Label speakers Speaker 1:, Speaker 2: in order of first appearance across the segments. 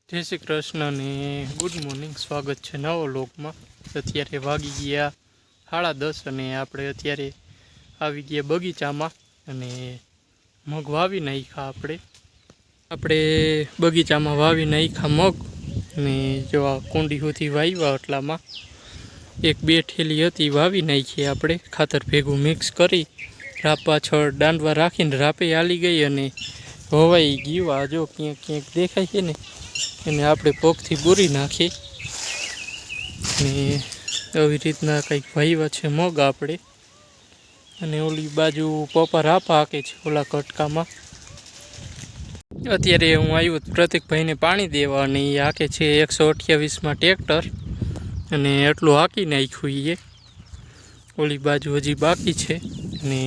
Speaker 1: જય શ્રી કૃષ્ણ ને good morning. સ્વાગત છે નવો લોકમાં. અત્યારે વાગી ગયા 10:30 અને આપણે અત્યારે આવી ગયા બગીચામાં અને મગ વાવી નાખ્યા. આપણે બગીચામાં વાવી નાખ્યા મગ ને જો આ કુંડી સુધી વાવ્યા. એટલામાં એક બે ઠેલી હતી વાવી નાખી. આપણે ખાતર ભેગું મિક્સ કરી રાપ પાછળ દાંડવા રાખીને રાપે હાલી ગઈ અને હોવાઈ ગયું. આ જો ક્યાંક ક્યાંક દેખાય છે ને એને આપણે પગથી બોરી નાખી ને આવી રીતના કંઈક વાવ્યા છે મગ આપણે. અને ઓલી બાજુ પપ્પા રાપા હાકે છે ઓલા કટકામાં. અત્યારે હું આવ્યો પ્રતિકભાઈને પાણી દેવા અને એ હાકે છે 128માં ટ્રેક્ટર અને એટલું હાકી નાખ્યું એ. ઓલી બાજુ હજી બાકી છે અને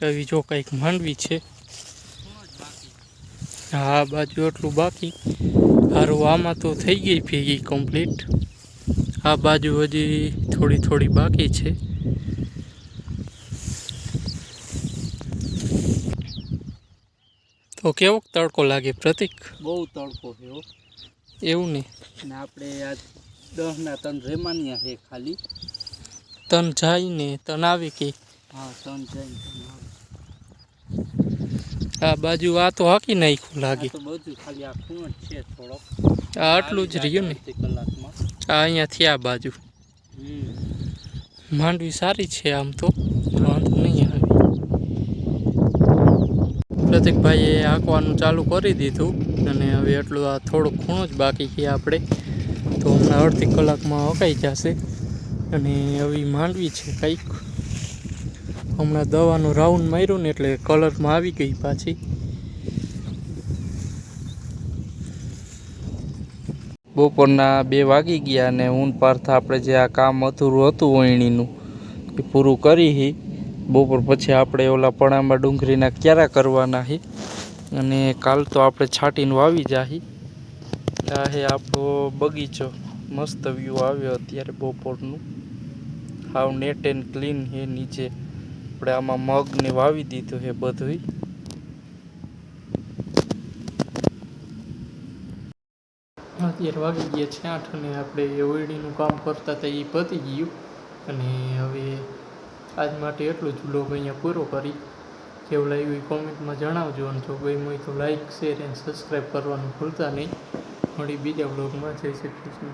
Speaker 1: આવી જો કંઈક માંડવી છે. આ બાજુ એટલું બાકી. હારું આમાં તો થઈ ગઈ ભેગી કમ્પ્લીટ. આ બાજુ હજી થોડી થોડી બાકી છે. તો કેવો તડકો લાગે પ્રતિક?
Speaker 2: બહુ તડકો છે
Speaker 1: એવું ને.
Speaker 2: આપણે આ 10ના તન રેમાનિયા છે ખાલી.
Speaker 1: તન જાય ને તન આવે કે?
Speaker 2: હા, તન જાય ને
Speaker 1: આ બાજુ આ તો હાકી નાખ્યું લાગે.
Speaker 2: તો બધું ખાલી આ ખૂણ છે થોડોક.
Speaker 1: આ આટલું જ રહ્યું ને.
Speaker 2: કલાકમાં
Speaker 1: આ અહીંયાથી આ બાજુ માંડવી સારી છે આમ તો વાંધો નહીં આવે. પ્રતિકભાઈએ હાંકવાનું ચાલુ કરી દીધું અને હવે એટલું આ થોડુંક ખૂણું જ બાકી છે આપણે. તો હમણાં અડધી કલાકમાં હકાઈ જશે. અને આવી માંડવી છે કંઈક. હમણાં દવાનું રાઉન્ડ માર્યું ને એટલે કલરમાં આવી ગઈ પાછી.
Speaker 2: બપોરના 2 વાગી ગયા અને ઊન પાર્થ આપણે જે આ કામ અધૂરું હતું વણીનું એ પૂરું કરી. બપોર પછી આપણે ઓલા પણામાં ડુંગળીના ક્યારા કરવાના છે અને કાલ તો આપણે છાંટીને વાવી જાહી. આ છે આપણો બગીચો. મસ્ત વ્યૂ આવ્યો અત્યારે બપોરનું. હાવ નેટ એન્ડ ક્લીન છે. નીચે આપણે આમાં મગને વાવી દીધું છે બધું.
Speaker 1: અત્યારે વાગી ગયા છે 8 અને આપણે ઓયડીનું કામ કરતા હતા એ પતી ગયું. અને હવે આજ માટે એટલું જ વ્લોગ અહીંયા પૂરો કરી. કેવું લાગ્યું એ કોમેન્ટમાં જણાવજો અને જો ગમ્યું હોય તો લાઇક શેર અને સબસ્ક્રાઈબ કરવાનું ભૂલતા નહીં. મળી બીજા વ્લોગમાં. જય શ્રી કૃષ્ણ.